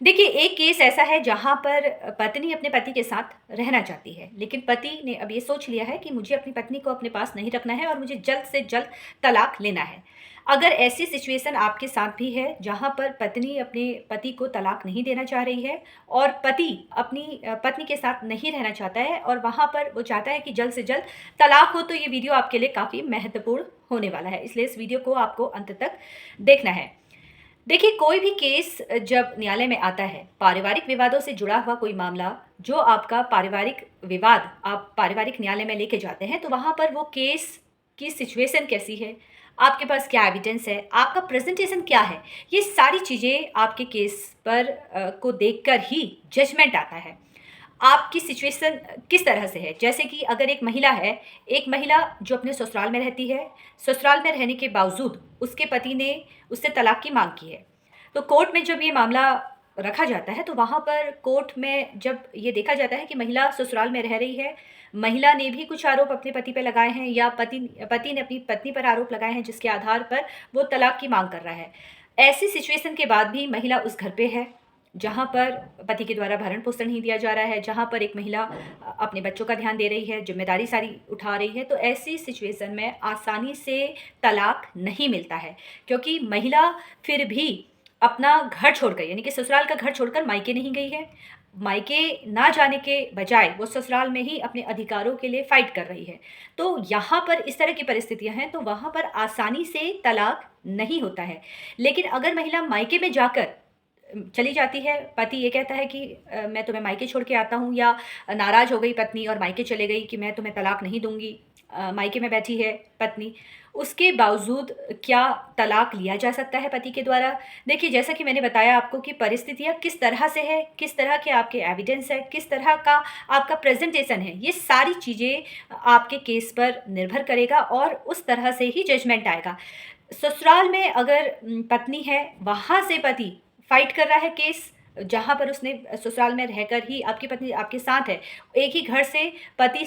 देखिए, एक केस ऐसा है जहाँ पर पत्नी अपने पति के साथ रहना चाहती है, लेकिन पति ने अब ये सोच लिया है कि मुझे अपनी पत्नी को अपने पास नहीं रखना है और मुझे जल्द से जल्द तलाक लेना है। अगर ऐसी सिचुएशन आपके साथ भी है जहाँ पर पत्नी अपने पति को तलाक नहीं देना चाह रही है और पति अपनी पत्नी के साथ नहीं रहना चाहता है और वहाँ पर वो चाहता है कि जल्द से जल्द तलाक हो, तो ये वीडियो आपके लिए काफ़ी महत्वपूर्ण होने वाला है। इसलिए इस वीडियो को आपको अंत तक देखना है। देखिए, कोई भी केस जब न्यायालय में आता है, पारिवारिक विवादों से जुड़ा हुआ कोई मामला, जो आपका पारिवारिक विवाद आप पारिवारिक न्यायालय में लेके जाते हैं, तो वहाँ पर वो केस की सिचुएशन कैसी है, आपके पास क्या एविडेंस है, आपका प्रेज़ेंटेशन क्या है, ये सारी चीज़ें आपके केस पर को देखकर ही जजमेंट आता है। आपकी सिचुएशन किस तरह से है? जैसे कि अगर एक महिला है, एक महिला जो अपने ससुराल में रहती है, ससुराल में रहने के बावजूद उसके पति ने उससे तलाक की माँग की है। तो कोर्ट में जब ये मामला रखा जाता है, तो वहाँ पर कोर्ट में जब ये देखा जाता है कि महिला ससुराल में रह रही है, महिला ने भी कुछ आरोप अपने पति पे लगाए हैं या पति ने अपनी पत्नी पर आरोप लगाए हैं, जिसके आधार पर वो तलाक की माँग कर रहा है। ऐसी सिचुएशन के बाद भी महिला उस घर पे है, जहाँ पर पति के द्वारा भरण-पोषण नहीं दिया जा रहा है, जहाँ पर एक महिला अपने बच्चों का ध्यान दे रही है, ज़िम्मेदारी सारी उठा रही है, तो ऐसी सिचुएशन में आसानी से तलाक नहीं मिलता है। क्योंकि महिला फिर भी अपना घर छोड़कर, यानी कि ससुराल का घर छोड़कर मायके नहीं गई है। मायके ना जाने के बजाय वो ससुराल में ही अपने अधिकारों के लिए फ़ाइट कर रही है। तो यहाँ पर इस तरह की परिस्थितियाँ हैं, तो वहाँ पर आसानी से तलाक नहीं होता है। लेकिन अगर महिला मायके में जाकर चली जाती है, पति ये कहता है कि मैं तुम्हें मायके छोड़ के आता हूँ, या नाराज़ हो गई पत्नी और मायके चले गई कि मैं तुम्हें तलाक नहीं दूँगी, मायके में बैठी है पत्नी, उसके बावजूद क्या तलाक लिया जा सकता है पति के द्वारा? देखिए, जैसा कि मैंने बताया आपको कि परिस्थितियाँ किस तरह से है, किस तरह के आपके एविडेंस है, किस तरह का आपका प्रेज़ेंटेशन है, ये सारी चीज़ें आपके केस पर निर्भर करेगा और उस तरह से ही जजमेंट आएगा। ससुराल में अगर पत्नी है, वहाँ से पति फाइट कर रहा है केस, जहाँ पर उसने ससुराल में रहकर ही आपकी पत्नी आपके साथ है। एक ही घर से पति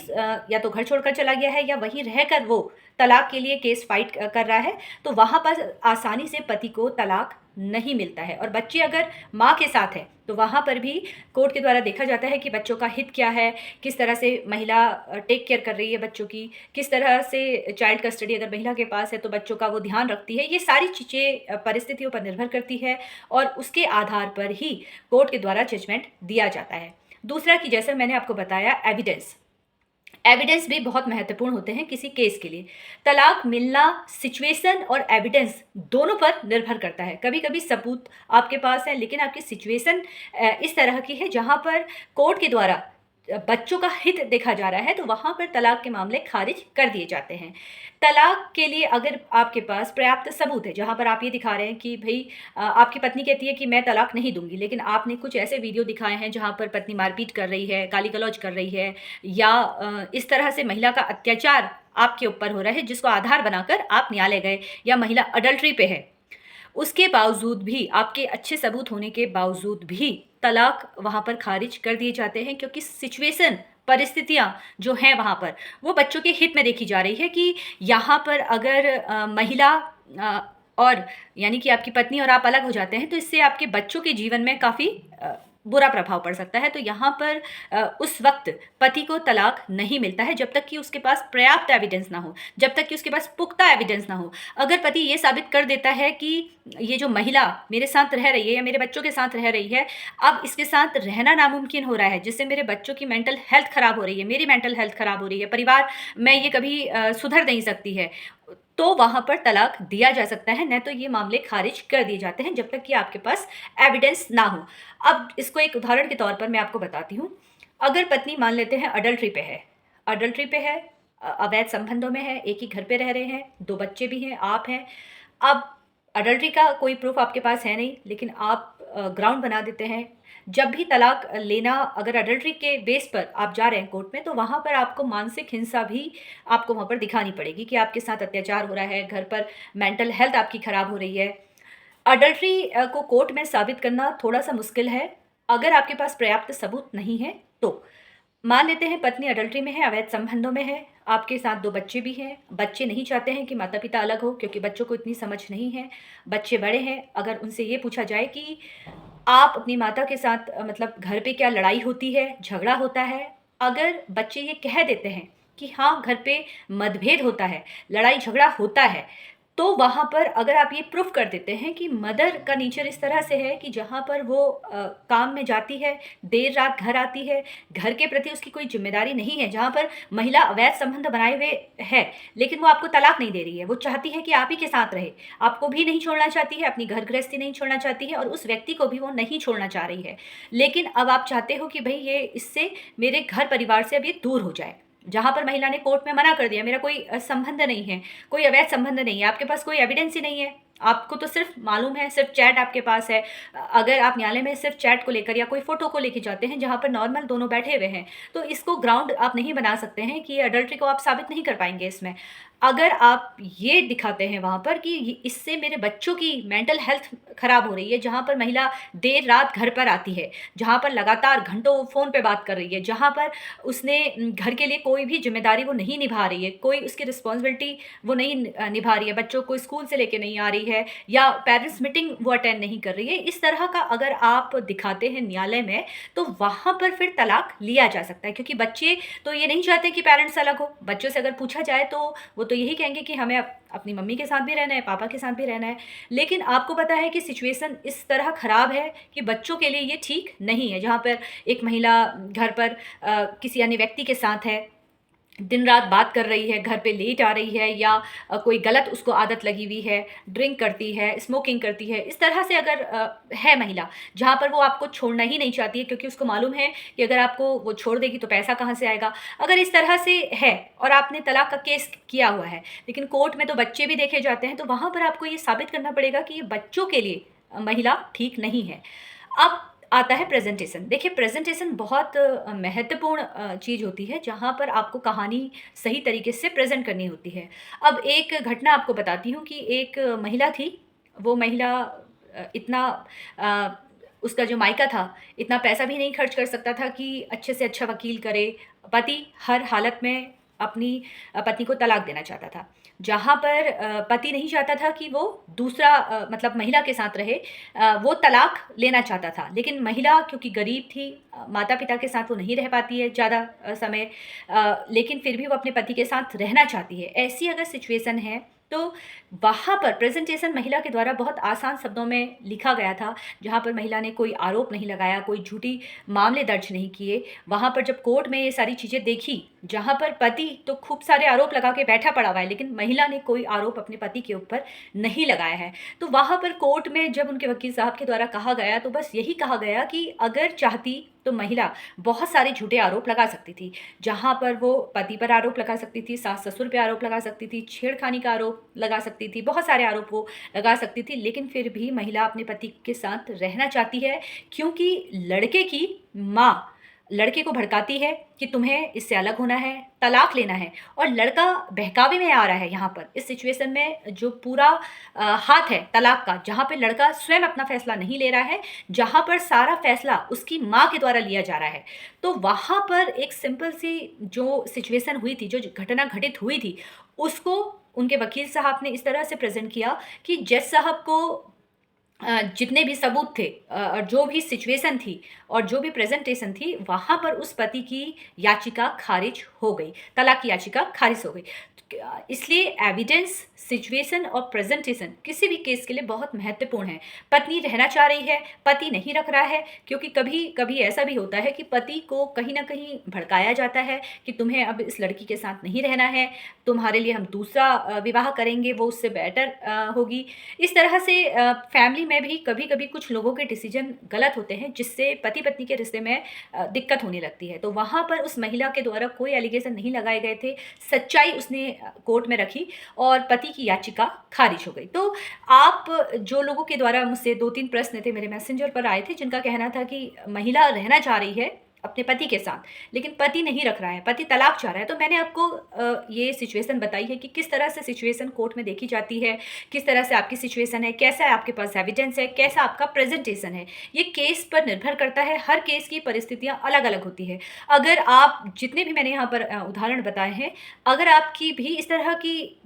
या तो घर छोड़कर चला गया है या वहीं रहकर वो तलाक के लिए केस फाइट कर रहा है, तो वहाँ पर आसानी से पति को तलाक नहीं मिलता है। और बच्चे अगर माँ के साथ हैं, तो वहाँ पर भी कोर्ट के द्वारा देखा जाता है कि बच्चों का हित क्या है, किस तरह से महिला टेक केयर कर रही है बच्चों की, किस तरह से चाइल्ड कस्टडी अगर महिला के पास है तो बच्चों का वो ध्यान रखती है। ये सारी चीज़ें परिस्थितियों पर निर्भर करती है और उसके आधार पर ही कोर्ट के द्वारा जजमेंट दिया जाता है। दूसरा कि जैसा मैंने आपको बताया, एविडेंस। एविडेंस भी बहुत महत्वपूर्ण होते हैं किसी केस के लिए। तलाक मिलना सिचुएशन और एविडेंस दोनों पर निर्भर करता है। कभी-कभी सबूत आपके पास है, लेकिन आपकी सिचुएशन इस तरह की है जहाँ पर कोर्ट के द्वारा बच्चों का हित देखा जा रहा है, तो वहाँ पर तलाक के मामले खारिज कर दिए जाते हैं। तलाक के लिए अगर आपके पास पर्याप्त सबूत है, जहाँ पर आप ये दिखा रहे हैं कि भई आपकी पत्नी कहती है कि मैं तलाक नहीं दूँगी, लेकिन आपने कुछ ऐसे वीडियो दिखाए हैं जहाँ पर पत्नी मारपीट कर रही है, गाली-गलौज कर रही है, या इस तरह से महिला का अत्याचार आपके ऊपर हो रहा है, जिसको आधार बनाकर आप न्यायालय गए, या महिला अडल्टरी पे है। उसके बावजूद भी, आपके अच्छे सबूत होने के बावजूद भी तलाक वहाँ पर खारिज कर दिए जाते हैं, क्योंकि सिचुएशन, परिस्थितियाँ जो हैं वहाँ पर, वो बच्चों के हित में देखी जा रही है कि यहाँ पर अगर महिला और यानी कि आपकी पत्नी और आप अलग हो जाते हैं, तो इससे आपके बच्चों के जीवन में काफ़ी बुरा प्रभाव पड़ सकता है। तो यहाँ पर उस वक़्त पति को तलाक नहीं मिलता है, जब तक कि उसके पास पर्याप्त एविडेंस ना हो, जब तक कि उसके पास पुख्ता एविडेंस ना हो। अगर पति ये साबित कर देता है कि ये जो महिला मेरे साथ रह रही है या मेरे बच्चों के साथ रह रही है, अब इसके साथ रहना नामुमकिन हो रहा है, जिससे मेरे बच्चों की मेंटल हेल्थ ख़राब हो रही है, मेरी मेंटल हेल्थ ख़राब हो रही है, परिवार में ये कभी सुधर नहीं सकती है, तो वहाँ पर तलाक दिया जा सकता है। नहीं तो ये मामले खारिज कर दिए जाते हैं, जब तक कि आपके पास एविडेंस ना हो। अब इसको एक उदाहरण के तौर पर मैं आपको बताती हूँ। अगर पत्नी मान लेते हैं अडल्ट्री पे है, अवैध संबंधों में है, एक ही घर पे रह रहे हैं, 2 बच्चे भी हैं, आप हैं। अब अडल्ट्री का कोई प्रूफ़ आपके पास है नहीं, लेकिन आप ग्राउंड बना देते हैं। जब भी तलाक लेना, अगर अडल्ट्री के बेस पर आप जा रहे हैं कोर्ट में, तो वहाँ पर आपको मानसिक हिंसा भी आपको वहाँ पर दिखानी पड़ेगी कि आपके साथ अत्याचार हो रहा है, घर पर मेंटल हेल्थ आपकी ख़राब हो रही है। अडल्ट्री को कोर्ट में साबित करना थोड़ा-सा मुश्किल है, अगर आपके पास पर्याप्त सबूत नहीं है तो। मान लेते हैं पत्नी अडल्ट्री में है, अवैध संबंधों में है, आपके साथ 2 बच्चे भी हैं, बच्चे नहीं चाहते हैं कि माता-पिता अलग हो, क्योंकि बच्चों को इतनी समझ नहीं है, बच्चे बड़े हैं। अगर उनसे ये पूछा जाए कि आप अपनी माता के साथ मतलब घर पे क्या लड़ाई होती है, झगड़ा होता है? अगर बच्चे ये कह देते हैं कि हाँ, घर पे मतभेद होता है, लड़ाई झगड़ा होता है, तो वहाँ पर अगर आप ये प्रूफ़ कर देते हैं कि मदर का नेचर इस तरह से है कि जहाँ पर वो काम में जाती है, देर रात घर आती है, घर के प्रति उसकी कोई ज़िम्मेदारी नहीं है, जहाँ पर महिला अवैध संबंध बनाए हुए है, लेकिन वो आपको तलाक नहीं दे रही है, वो चाहती है कि आप ही के साथ रहे। आपको भी नहीं छोड़ना चाहती है, अपनी घर गृहस्थी नहीं छोड़ना चाहती है और उस व्यक्ति को भी वो नहीं छोड़ना चाह रही है। लेकिन अब आप चाहते हो कि भई ये इससे मेरे घर परिवार से अब ये दूर हो जाए। जहाँ पर महिला ने कोर्ट में मना कर दिया, मेरा कोई संबंध नहीं है, कोई अवैध संबंध नहीं है, आपके पास कोई एविडेंस ही नहीं है, आपको तो सिर्फ मालूम है, सिर्फ चैट आपके पास है। अगर आप न्यायालय में सिर्फ चैट को लेकर या कोई फ़ोटो को लेके जाते हैं जहाँ पर नॉर्मल दोनों बैठे हुए हैं, तो इसको ग्राउंड आप नहीं बना सकते हैं कि अडल्ट्री को आप साबित नहीं कर पाएँगे इसमें। अगर आप ये दिखाते हैं वहाँ पर कि इससे मेरे बच्चों की मेंटल हेल्थ ख़राब हो रही है, जहाँ पर महिला देर रात घर पर आती है, जहाँ पर लगातार घंटों फ़ोन पे बात कर रही है, जहाँ पर उसने घर के लिए कोई भी ज़िम्मेदारी वो नहीं निभा रही है, कोई उसकी रिस्पॉन्सिबिलिटी वो नहीं निभा रही है, बच्चों को स्कूल से लेके नहीं आ रही है या पेरेंट्स मीटिंग वो अटेंड नहीं कर रही है, इस तरह का अगर आप दिखाते हैं न्यायालय में, तो वहाँ पर फिर तलाक लिया जा सकता है। क्योंकि बच्चे तो ये नहीं चाहते कि पेरेंट्स अलग हो। बच्चों से अगर पूछा जाए तो वो तो यही कहेंगे कि हमें अपनी मम्मी के साथ भी रहना है, पापा के साथ भी रहना है। लेकिन आपको पता है कि सिचुएशन इस तरह ख़राब है कि बच्चों के लिए ये ठीक नहीं है, जहाँ पर एक महिला घर पर किसी अन्य व्यक्ति के साथ है, दिन रात बात कर रही है, घर पे लेट आ रही है या कोई गलत उसको आदत लगी हुई है, ड्रिंक करती है, स्मोकिंग करती है, इस तरह से अगर है महिला, जहाँ पर वो आपको छोड़ना ही नहीं चाहती है क्योंकि उसको मालूम है कि अगर आपको वो छोड़ देगी तो पैसा कहाँ से आएगा। अगर इस तरह से है और आपने तलाक का केस किया हुआ है, लेकिन कोर्ट में तो बच्चे भी देखे जाते हैं, तो वहाँ पर आपको ये साबित करना पड़ेगा कि ये बच्चों के लिए महिला ठीक नहीं है। अब आता है प्रेजेंटेशन। देखिए, प्रेजेंटेशन बहुत महत्वपूर्ण चीज़ होती है, जहाँ पर आपको कहानी सही तरीके से प्रेज़ेंट करनी होती है। अब एक घटना आपको बताती हूँ कि एक महिला थी, वो महिला इतना अ, उसका जो मायका था, इतना पैसा भी नहीं खर्च कर सकता था कि अच्छे से अच्छा वकील करे। पति हर हालत में अपनी पत्नी को तलाक देना चाहता था। जहाँ पर पति नहीं चाहता था कि वो दूसरा मतलब महिला के साथ रहे, वो तलाक लेना चाहता था। लेकिन महिला क्योंकि गरीब थी, माता-पिता के साथ वो नहीं रह पाती है ज़्यादा समय, लेकिन फिर भी वो अपने पति के साथ रहना चाहती है। ऐसी अगर सिचुएशन है, तो वहाँ पर प्रेज़ेंटेशन महिला के द्वारा बहुत आसान शब्दों में लिखा गया था, जहाँ पर महिला ने कोई आरोप नहीं लगाया, कोई झूठी मामले दर्ज नहीं किए। वहाँ पर जब कोर्ट में ये सारी चीज़ें देखी, जहाँ पर पति तो खूब सारे आरोप लगा के बैठा पड़ा हुआ है, लेकिन महिला ने कोई आरोप अपने पति के ऊपर नहीं लगाया है। तो वहाँ पर कोर्ट में जब उनके वकील साहब के द्वारा कहा गया, तो बस यही कहा गया कि अगर चाहती तो महिला बहुत सारे झूठे आरोप लगा सकती थी। जहाँ पर वो पति पर आरोप लगा सकती थी, सास-ससुर पे आरोप लगा सकती थी, छेड़खानी का आरोप लगा सकती थी, बहुत सारे आरोप वो लगा सकती थी। लेकिन फिर भी महिला अपने पति के साथ रहना चाहती है, क्योंकि लड़के की माँ लड़के को भड़काती है कि तुम्हें इससे अलग होना है, तलाक लेना है, और लड़का बहकावे में आ रहा है यहाँ पर। इस सिचुएशन में जो पूरा हाथ है तलाक का, जहाँ पे लड़का स्वयं अपना फैसला नहीं ले रहा है, जहाँ पर सारा फैसला उसकी माँ के द्वारा लिया जा रहा है। तो वहाँ पर एक सिंपल सी जो सिचुएशन हुई थी, जो घटना घटित हुई थी, उसको उनके वकील साहब ने इस तरह से प्रेज़ेंट किया कि जज साहब को जितने भी सबूत थे, और जो भी सिचुएशन थी और जो भी प्रेजेंटेशन थी, वहाँ पर उस पति की याचिका खारिज हो गई, तलाक की याचिका खारिज हो गई। इसलिए एविडेंस, सिचुएशन और प्रेजेंटेशन किसी भी केस के लिए बहुत महत्वपूर्ण है। पत्नी रहना चाह रही है, पति नहीं रख रहा है, क्योंकि कभी कभी ऐसा भी होता है कि पति को कहीं ना कहीं भड़काया जाता है कि तुम्हें अब इस लड़की के साथ नहीं रहना है, तुम्हारे लिए हम दूसरा विवाह करेंगे, वो उससे बेटर होगी। इस तरह से फैमिली में भी कभी कभी कुछ लोगों के डिसीजन गलत होते हैं, जिससे पति पत्नी के रिश्ते में दिक्कत होने लगती है। तो वहाँ पर उस महिला के द्वारा कोई एलिगेशन नहीं लगाए गए थे, सच्चाई उसने कोर्ट में रखी और पति की याचिका खारिज हो गई। तो आप जो लोगों के द्वारा मुझसे 2-3 प्रश्न थे मेरे मैसेंजर पर आए थे, जिनका कहना था कि महिला रहना चाह रही है अपने पति के साथ, लेकिन पति नहीं रख रहा है, पति तलाक चाह रहा है। तो मैंने आपको ये सिचुएशन बताई है कि किस तरह से सिचुएशन कोर्ट में देखी जाती है, किस तरह से आपकी सिचुएशन है, कैसा है आपके पास एविडेंस है, कैसा आपका प्रेजेंटेशन है। ये केस पर निर्भर करता है, हर केस की परिस्थितियाँ अलग-अलग होती है। अगर आप जितने भी मैंने यहाँ पर उदाहरण बताए हैं, अगर आपकी भी इस तरह की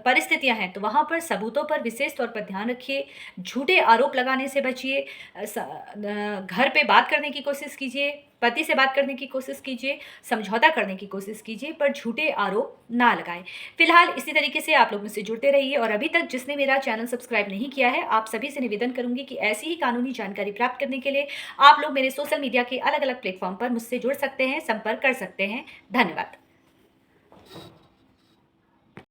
परिस्थितियाँ हैं, तो वहाँ पर सबूतों पर विशेष तौर पर ध्यान रखिए, झूठे आरोप लगाने से बचिए, घर पे बात करने की कोशिश कीजिए, पति से बात करने की कोशिश कीजिए, समझौता करने की कोशिश कीजिए, पर झूठे आरोप ना लगाएँ। फिलहाल इसी तरीके से आप लोग मुझसे जुड़ते रहिए और अभी तक जिसने मेरा चैनल सब्सक्राइब नहीं किया है, आप सभी से निवेदन करूँगी कि ऐसी ही कानूनी जानकारी प्राप्त करने के लिए आप लोग मेरे सोशल मीडिया के अलग-अलग प्लेटफ़ॉर्म पर मुझसे जुड़ सकते हैं, संपर्क कर सकते हैं। धन्यवाद।